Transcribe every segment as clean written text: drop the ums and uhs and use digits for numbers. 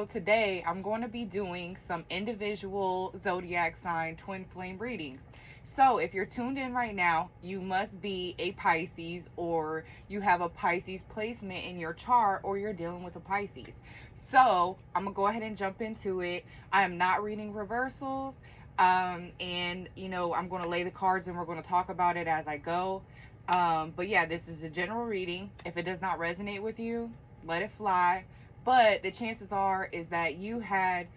So today I'm going to be doing some individual zodiac sign twin flame readings. So if you're tuned in right now, you must be a Pisces, or you have a Pisces placement in your chart, or you're dealing with a Pisces. So I'm gonna go ahead and jump into it. I am not reading reversals. And I'm going to lay the cards and we're going to talk about it as I go. But yeah, this is a general reading. If it does not resonate with you, let it fly. But the chances are is that you had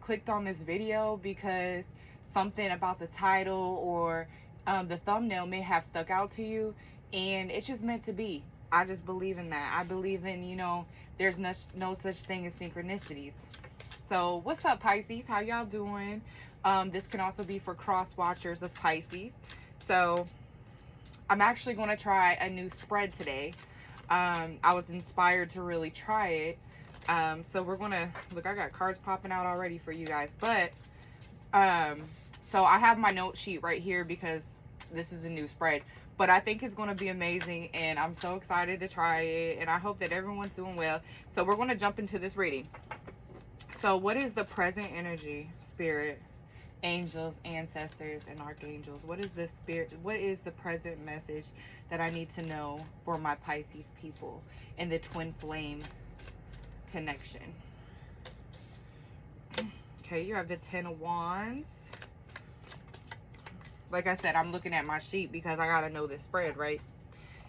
clicked on this video because something about the title or the thumbnail may have stuck out to you, and it's just meant to be. I just believe in that. I believe in, there's no such thing as synchronicities. So what's up, Pisces? How y'all doing? This can also be for cross watchers of Pisces. So I'm actually going to try a new spread today. I was inspired to really try it. So we're going to, look, I got cards popping out already for you guys. But, so I have my note sheet right here because this is a new spread. But I think it's going to be amazing, and I'm so excited to try it. And I hope that everyone's doing well. So we're going to jump into this reading. So what is the present energy, spirit, angels, ancestors, and archangels? What is the spirit? What is the present message that I need to know for my Pisces people in the twin flame connection? Okay, you have the Ten of Wands. Like I said, I'm looking at my sheet because I gotta know this spread, right?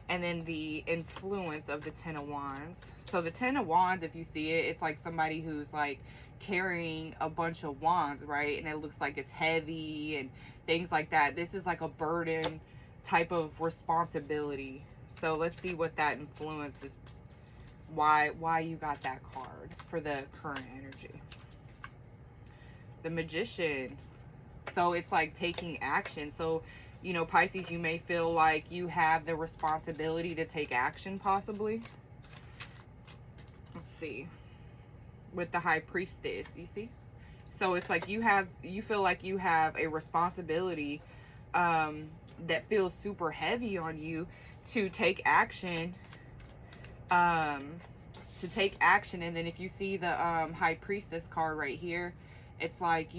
And then the influence of the Ten of Wands. So the Ten of Wands, if you see it, it's like somebody who's like carrying a bunch of wands, right? And it looks like it's heavy and things like that. This is like a burden type of responsibility. So let's see what that influence is. Why you got that card for the current energy. The Magician. So it's like taking action. So, Pisces, you may feel like you have the responsibility to take action, possibly. Let's see. With the High Priestess, you see? So it's like you feel like you have a responsibility that feels super heavy on you to take action. And then if you see the High Priestess card right here, it's like,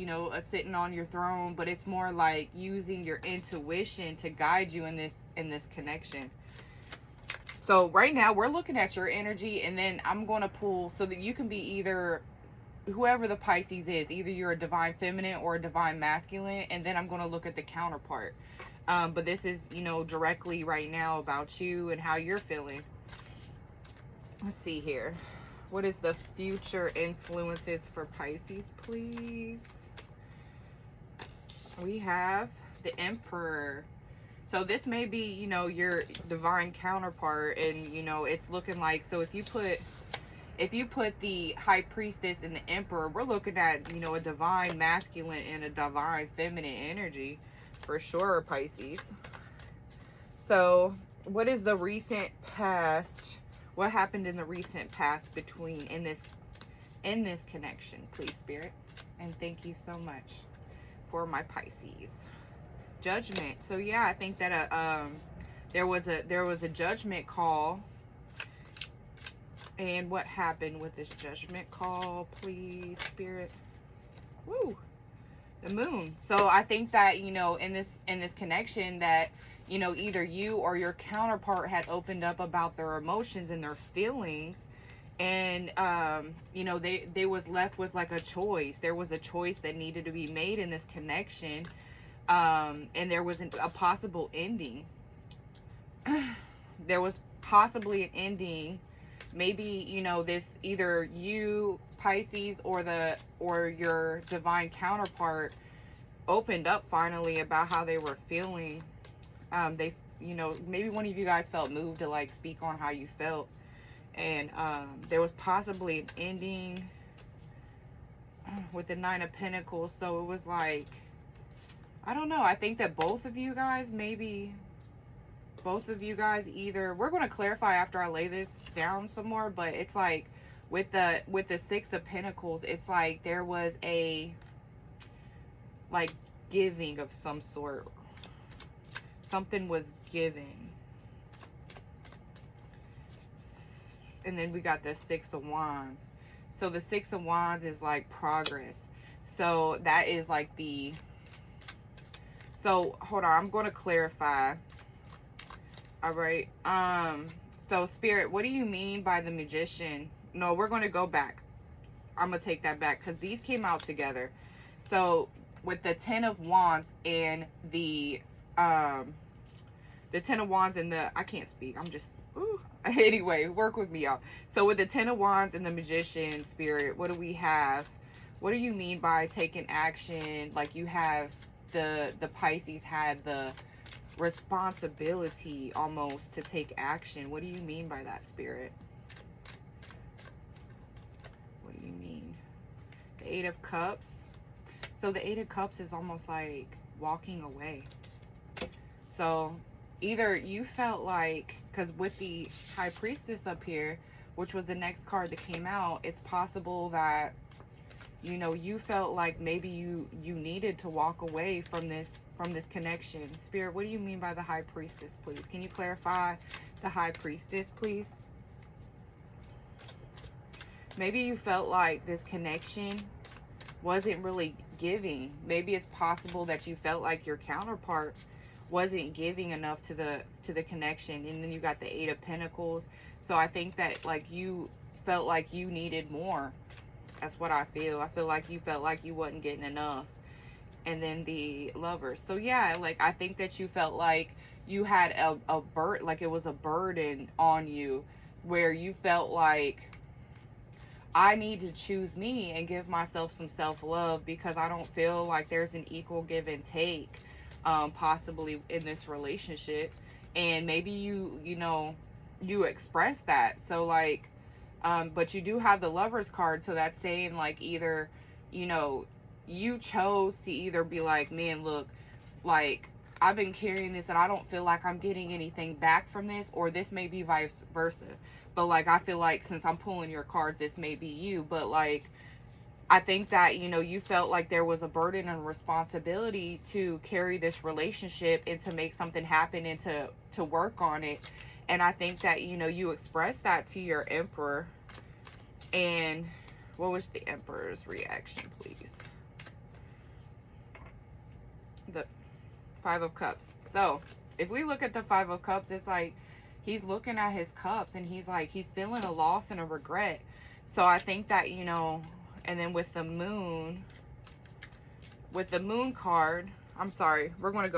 sitting on your throne, but it's more like using your intuition to guide you in this connection. So right now we're looking at your energy, and then I'm going to pull so that you can be either whoever the Pisces is, either you're a divine feminine or a divine masculine, and then I'm going to look at the counterpart. But this is, directly right now about you and how you're feeling. Let's see here. What is the future influences for Pisces, please? We have the Emperor. So this may be, your divine counterpart, and, it's looking like, so if you put the High Priestess and the Emperor, we're looking at, a divine masculine and a divine feminine energy for sure, Pisces. So what is the recent past? What happened in the recent past in this connection, please, Spirit? And thank you so much for my Pisces. Judgment. So yeah, I think that there was a judgment call. And what happened with this judgment call, please, Spirit? Woo! The Moon. So I think that, in this connection that, either you or your counterpart had opened up about their emotions and their feelings, and they was left with like a choice. There was a choice that needed to be made in this connection, and there was a possible ending. There was possibly an ending. Maybe, this either you, Pisces, or your divine counterpart opened up finally about how they were feeling. Maybe one of you guys felt moved to like speak on how you felt, and there was possibly an ending with the Nine of Pentacles. So it was like, I don't know, I think that both of you guys either, we're going to clarify after I lay this down some more, but it's like with the Six of Pentacles, it's like there was a like giving of some sort. Something was given. And then we got the Six of Wands. So the Six of Wands is like progress. So that is like the, so hold on, I'm going to clarify. All right. So Spirit, what do you mean by the Magician? No, we're going to go back. I'm going to take that back because these came out together. So with the Ten of Wands and the Ten of Wands and the, I can't speak. I'm just, ooh. Anyway, work with me, y'all. So with the Ten of Wands and the Magician, Spirit, what do we have? What do you mean by taking action? Like you have the Pisces had the responsibility almost to take action. What do you mean by that, Spirit? What do you mean? The Eight of Cups. So the Eight of Cups is almost like walking away. So either you felt like, because with the High Priestess up here, which was the next card that came out, it's possible that, you know, you felt like maybe you needed to walk away from this connection. Spirit, what do you mean by the High Priestess, please? Can you clarify the High Priestess, please? Maybe you felt like this connection wasn't really giving. Maybe it's possible that you felt like your counterpart wasn't giving enough to the connection, and then you got the Eight of Pentacles. So I think that like you felt like you needed more. That's what I feel. I feel like you felt like you wasn't getting enough. And then the Lovers. So yeah, like I think that you felt like you had a burden, like it was a burden on you, where you felt like I need to choose me and give myself some self-love because I don't feel like there's an equal give and take possibly in this relationship. And maybe you express that. So like but you do have the Lovers card, so that's saying like either, you know, you chose to either be like, man, look, like I've been carrying this and I don't feel like I'm getting anything back from this, or this may be vice versa. But like I feel like since I'm pulling your cards, this may be you. But like I think that, you know, you felt like there was a burden and responsibility to carry this relationship and to make something happen and to work on it. And I think that, you know, you expressed that to your Emperor. And what was the Emperor's reaction, please? The Five of Cups. So if we look at the Five of Cups, it's like he's looking at his cups and he's like, he's feeling a loss and a regret. So I think that, you know, and then with the Moon card, I'm sorry, we're going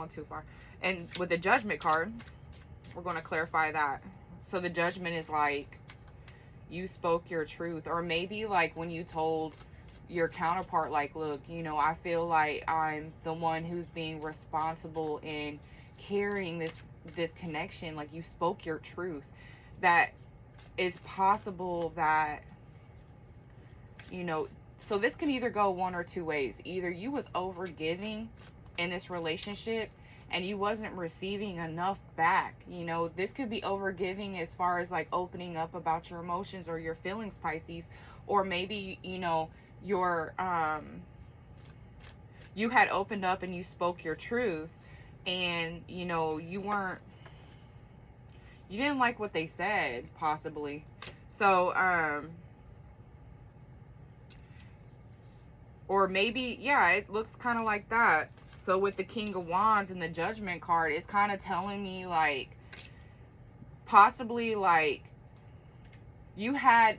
too far. And with the Judgment card, we're going to clarify that. So the Judgment is like, you spoke your truth. Or maybe like when you told your counterpart, like, look, you know, I feel like I'm the one who's being responsible in carrying this connection. Like you spoke your truth. That is possible that, you know, so this can either go one or two ways. Either you was over giving in this relationship and you wasn't receiving enough back. You know, this could be over giving as far as like opening up about your emotions or your feelings, Pisces. Or maybe, you know, your you had opened up and you spoke your truth, and you know, you didn't like what they said, possibly. So or maybe, yeah, it looks kind of like that. So with the King of Wands and the Judgment card, it's kind of telling me like possibly like you had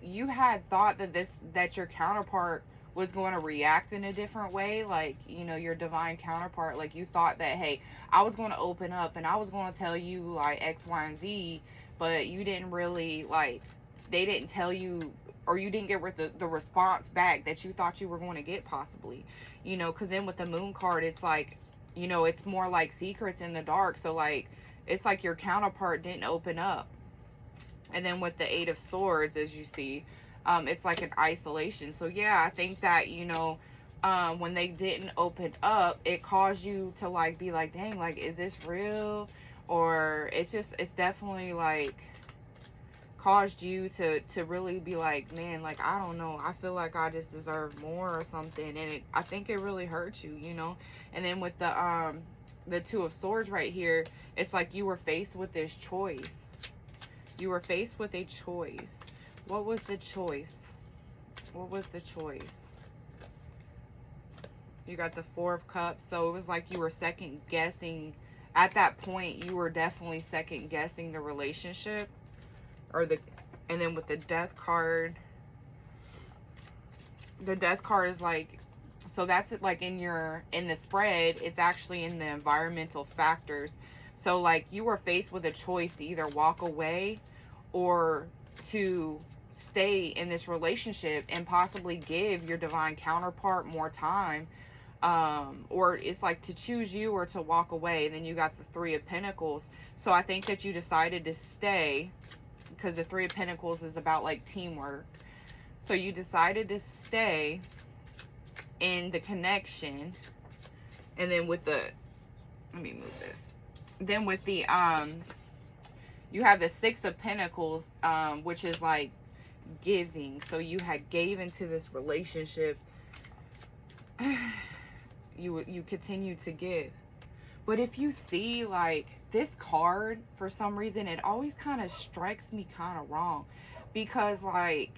thought that your counterpart was going to react in a different way. Like, you know, your divine counterpart, like you thought that, hey, I was going to open up and I was going to tell you like X, Y, and Z, but you didn't really, like, they didn't tell you, or you didn't get the response back that you thought you were going to get, possibly. You know, because then with the Moon card, it's like, you know, it's more like secrets in the dark. So like, it's like your counterpart didn't open up. And then with the Eight of Swords, as you see, it's like an isolation. So yeah, I think that, you know, when they didn't open up, it caused you to like be like, dang, like, is this real? Or it's definitely like caused you to really be like, man, like, I don't know, I feel like I just deserve more or something. And I think it really hurt you, you know. And then with the Two of Swords right here, it's like you were faced with this choice. You were faced with a choice. What was the choice? What was the choice? You got the Four of Cups. So it was like you were second guessing. At that point, you were definitely second guessing the relationship. And then with the Death card, the Death card is like, so that's it, like in the spread, it's actually in the environmental factors. So like you were faced with a choice to either walk away or to stay in this relationship and possibly give your divine counterpart more time. Or it's like to choose you or to walk away. And then you got the Three of Pentacles. So I think that you decided to stay, because the Three of Pentacles is about like teamwork. So you decided to stay in the connection. And then with the, let me move this. Then with the, you have the Six of Pentacles, which is like giving. So you had gave into this relationship. You continue to give. But if you see like this card, for some reason, it always kind of strikes me kind of wrong. Because like,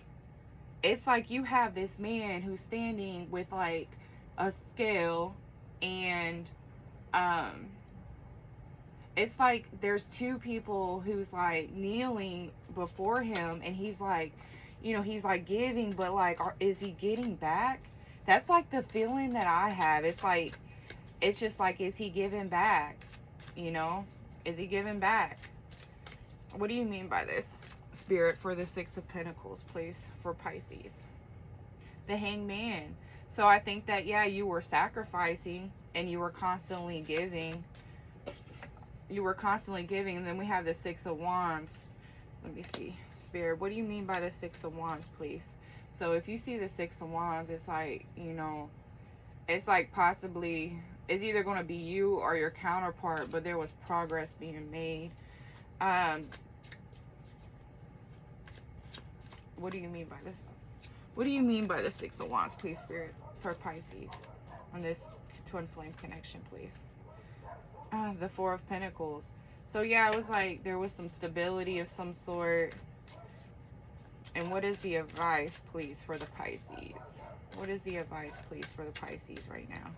it's like you have this man who's standing with like a scale, and it's like there's two people who's like kneeling before him, and he's like, you know, he's like giving, but like, is he getting back? That's like the feeling that I have. It's like, it's just like, is he giving back? You know, is he giving back? What do you mean by this, Spirit, for the Six of Pentacles, please, for Pisces? The Hangman. So I think that, yeah, you were sacrificing and you were constantly giving. You were constantly giving. And then we have the Six of Wands. Let me see. Spirit, what do you mean by the Six of Wands, please? So if you see the Six of Wands, it's like, you know, it's like possibly, it's either going to be you or your counterpart, but there was progress being made. What do you mean by this? What do you mean by the Six of Wands, please, Spirit, for Pisces on this twin flame connection, please? The Four of Pentacles. So yeah, it was like there was some stability of some sort. And what is the advice, please, for the Pisces? What is the advice, please, for the Pisces right now?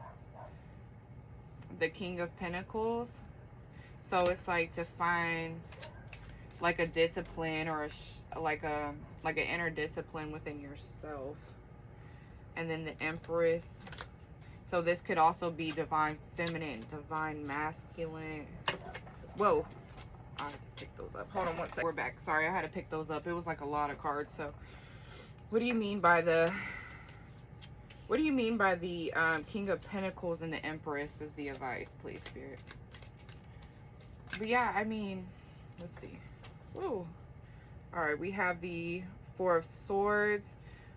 The King of Pentacles. So it's like to find like a discipline or like an inner discipline within yourself. And then the Empress. So this could also be divine feminine, divine masculine. Whoa. I had to pick those up. Hold on one second. We're back. Sorry, I had to pick those up. It was like a lot of cards. So what do you mean by the King of Pentacles and the Empress is the advice, please, Spirit? But yeah, I mean, let's see. Whoa. All right, we have the Four of Swords,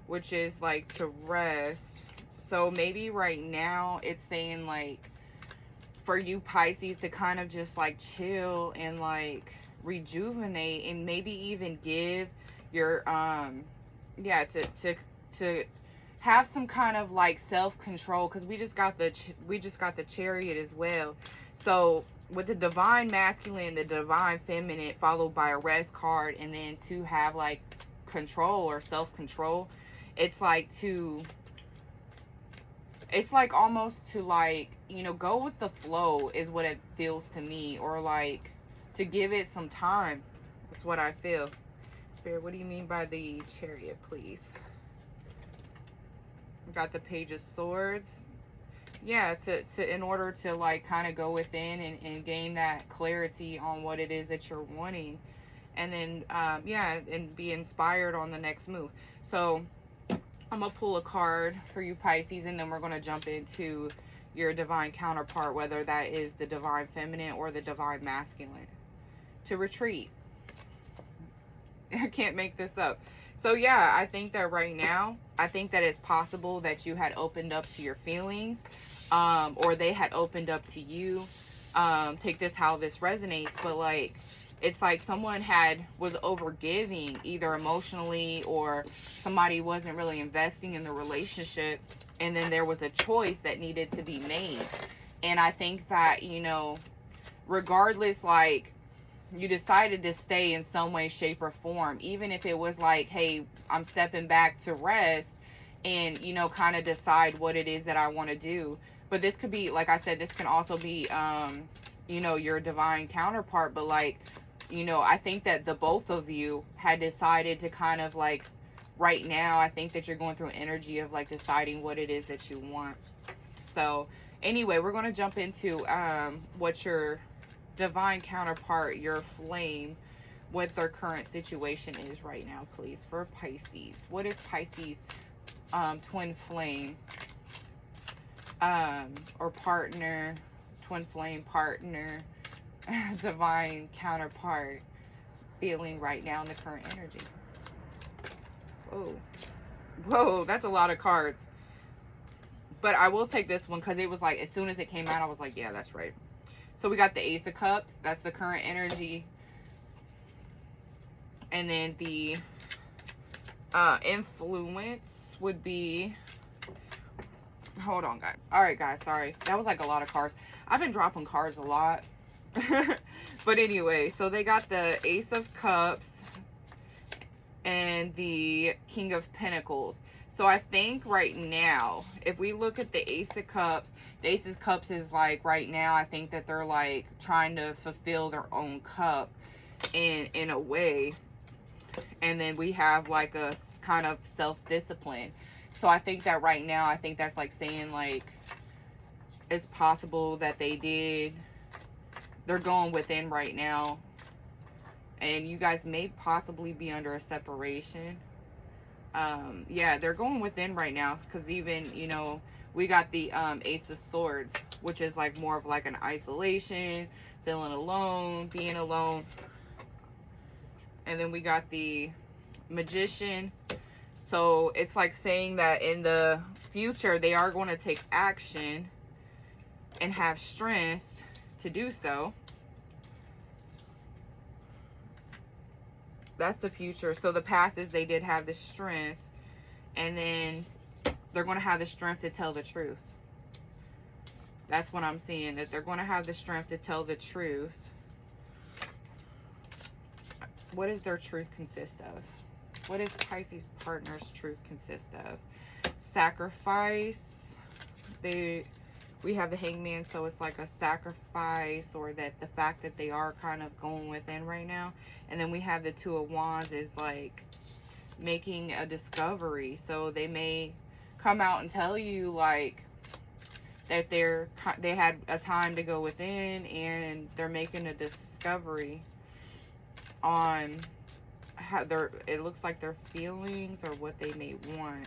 which is like to rest. So maybe right now it's saying like for you Pisces to kind of just like chill and like rejuvenate, and maybe even give your yeah, to have some kind of like self-control, because we just got the Chariot as well. So with the divine masculine, the divine feminine, followed by a rest card, and then to have like control or self-control, it's like almost to like, you know, go with the flow is what it feels to me, or like to give it some time. That's what I feel. Spirit, what do you mean by the Chariot, please? We got the Page of Swords. Yeah, in order to like kind of go within and gain that clarity on what it is that you're wanting, and then yeah, and be inspired on the next move. So I'm gonna pull a card for you Pisces, and then we're gonna jump into your divine counterpart, whether that is the divine feminine or the divine masculine. To retreat. I can't make this up. So yeah, I think that right now, I think that it's possible that you had opened up to your feelings, or they had opened up to you. Take this how this resonates, but like, it's like someone was overgiving, either emotionally, or somebody wasn't really investing in the relationship, and then there was a choice that needed to be made. And I think that, you know, regardless, like, you decided to stay in some way, shape, or form, even if it was like, hey, I'm stepping back to rest, and, you know, kind of decide what it is that I want to do. But this could be, like I said, this can also be, you know, your divine counterpart. But like, you know, I think that the both of you had decided to kind of like, right now, I think that you're going through an energy of like deciding what it is that you want. So anyway, we're going to jump into what your divine counterpart, your flame, what their current situation is right now, please, for Pisces. What is Pisces twin flame or partner, twin flame partner, divine counterpart feeling right now in the current energy? Whoa. Whoa, that's a lot of cards. But I will take this one because it was like, as soon as it came out, I was like, yeah, that's right. So we got the Ace of Cups. That's the current energy. And then the influence would be, hold on, guys. All right, guys, sorry. That was like a lot of cards. I've been dropping cards a lot. But anyway, so they got the Ace of Cups and the King of Pentacles. So I think right now, if we look at the Ace of Cups, the Ace of Cups is like right now, I think that they're like trying to fulfill their own cup in a way. And then we have like a kind of self-discipline. So I think that right now, I think that's like saying like it's possible that they're going within right now. And you guys may possibly be under a separation. Yeah, they're going within right now. Because even, you know, we got the Ace of Swords, which is like more of like an isolation, feeling alone, being alone. And then we got the Magician. So it's like saying that in the future, they are going to take action and have strength to do so. That's the future. So the past is they did have the strength, and then they're going to have the strength to tell the truth. That's what I'm seeing, that they're going to have the strength to tell the truth. What does their truth consist of? What does Pisces partner's truth consist of? Sacrifice. We have the Hangman, so it's like a sacrifice, or that the fact that they are kind of going within right now. And then we have the Two of Wands is like making a discovery. So they may come out and tell you like that they had a time to go within, and they're making a discovery on how it looks like their feelings or what they may want,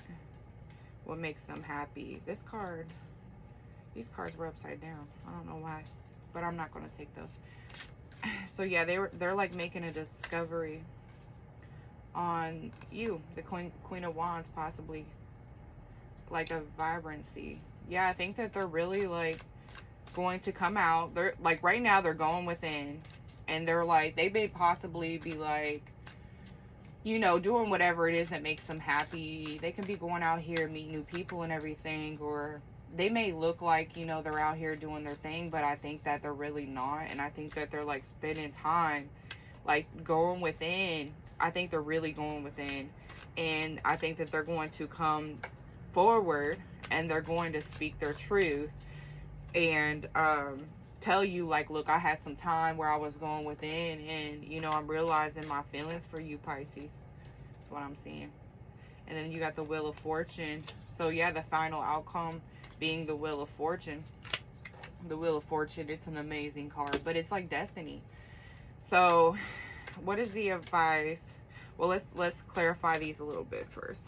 what makes them happy. These cards were upside down. I don't know why, but I'm not going to take those. So yeah, they're like making a discovery on you, the Queen of Wands, possibly like a vibrancy. Yeah, I think that they're really like going to come out. They're like right now they're going within, and they're like, they may possibly be like, you know, doing whatever it is that makes them happy. They can be going out here, meet new people and everything, or they may look like, you know, they're out here doing their thing, but I think that they're really not. And I think that they're like spending time, like going within. I think they're really going within. And I think that they're going to come forward, and they're going to speak their truth and tell you like, look, I had some time where I was going within, and, you know, I'm realizing my feelings for you, Pisces. That's what I'm seeing. And then you got the Wheel of Fortune. So yeah, the final outcome being the Wheel of Fortune. The Wheel of Fortune, it's an amazing card, but it's like destiny. So what is the advice? Well, let's clarify these a little bit first.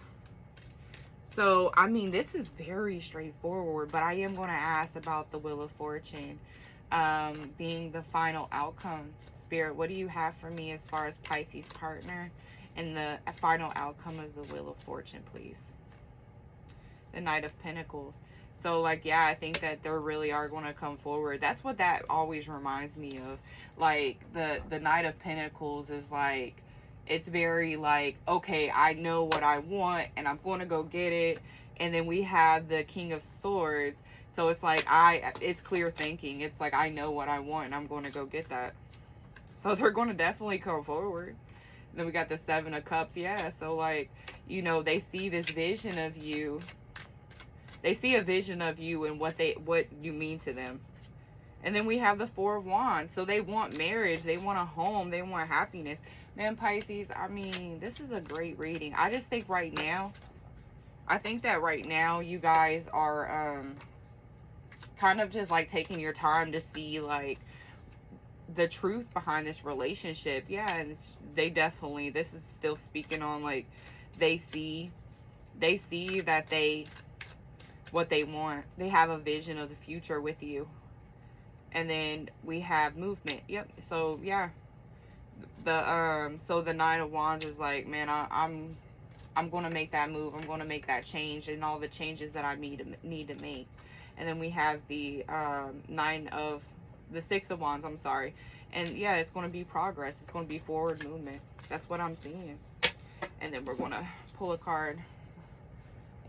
So I mean, this is very straightforward, but I am going to ask about the Wheel of Fortune being the final outcome. Spirit, what do you have for me as far as Pisces partner and the final outcome of the Wheel of Fortune, please? The Knight of Pentacles. So like, yeah, I think that they really are going to come forward. That's what that always reminds me of. Like the Knight of Pentacles is like, it's very like, okay, I know what I want and I'm going to go get it. And then we have the King of Swords. So it's like, it's clear thinking. It's like, I know what I want and I'm going to go get that. So they're going to definitely come forward. Then we got the Seven of Cups. Yeah, so like, you know, they see this vision of you. They see a vision of you and what you mean to them. And then we have the Four of Wands. So they want marriage. They want a home. They want happiness. Man, Pisces, I mean, this is a great reading. I just think right now, I think that right now you guys are kind of just like taking your time to see like the truth behind this relationship. Yeah, and they definitely, this is still speaking on like they see that what they want. They have a vision of the future with you. And then we have movement. Yep. So yeah, so the Nine of Wands is like, man, I'm going to make that move. I'm going to make that change and all the changes that I need to make. And then we have the Six of Wands, I'm sorry. And yeah, it's going to be progress. It's going to be forward movement. That's what I'm seeing. And then we're going to pull a card.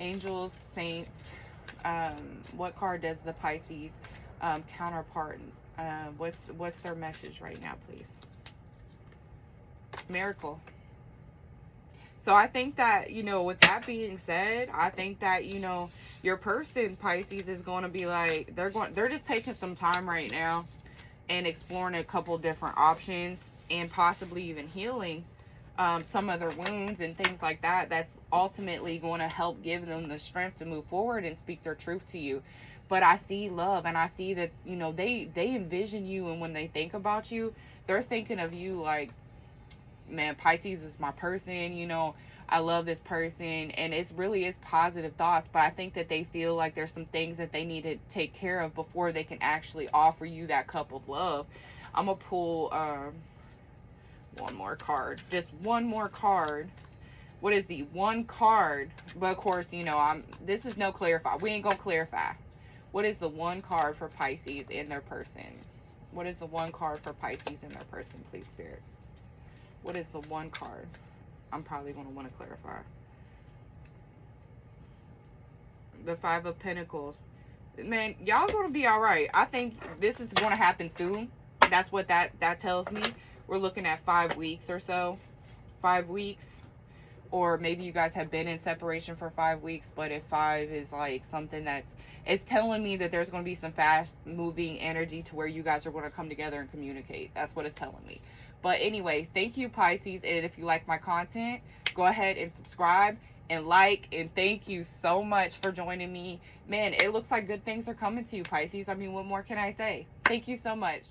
Angels, Saints. What card does the Pisces counterpart, what's their message right now, please? Miracle. So I think that, you know, with that being said, I think that, you know, your person, Pisces, is going to be like, they're just taking some time right now and exploring a couple different options and possibly even healing some of their wounds and things like that. That's ultimately going to help give them the strength to move forward and speak their truth to you. But I see love, and I see that, you know, they envision you, and when they think about you, they're thinking of you like, man, Pisces is my person, you know, I love this person, and it really is positive thoughts. But I think that they feel like there's some things that they need to take care of before they can actually offer you that cup of love. I'm gonna pull one more card, just one more card. What is the one card? But of course, you know, this is no clarify. We ain't gonna clarify. What is the one card for Pisces in their person? What is the one card for Pisces in their person, please, Spirit? What is the one card? I'm probably going to want to clarify. The Five of Pentacles. Man, y'all going to be all right. I think this is going to happen soon. That's what that tells me. We're looking at 5 weeks or so. 5 weeks. Or maybe you guys have been in separation for 5 weeks, but if 5 is like something it's telling me that there's going to be some fast moving energy to where you guys are going to come together and communicate. That's what it's telling me. But anyway, thank you, Pisces. And if you like my content, go ahead and subscribe and like. And thank you so much for joining me. Man, it looks like good things are coming to you, Pisces. I mean, what more can I say? Thank you so much.